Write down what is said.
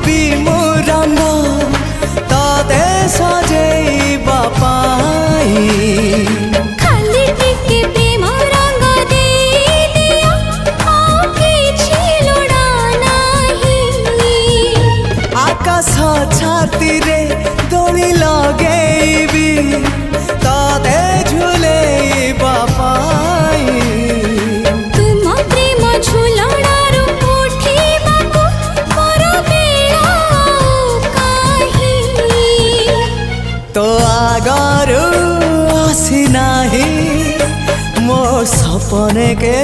भी मो रंग तते सजेइबा पाई खाली टिके प्रेम रंग दे दिया आ किछि लोड़ा नाही आकाश छाती रे दोली लगेबी तते झुलेइबा पाई तुम प्रेम झुलणारू उठिबाकू मोर बेला काहि तो आगरू आसी नाही मो सपने के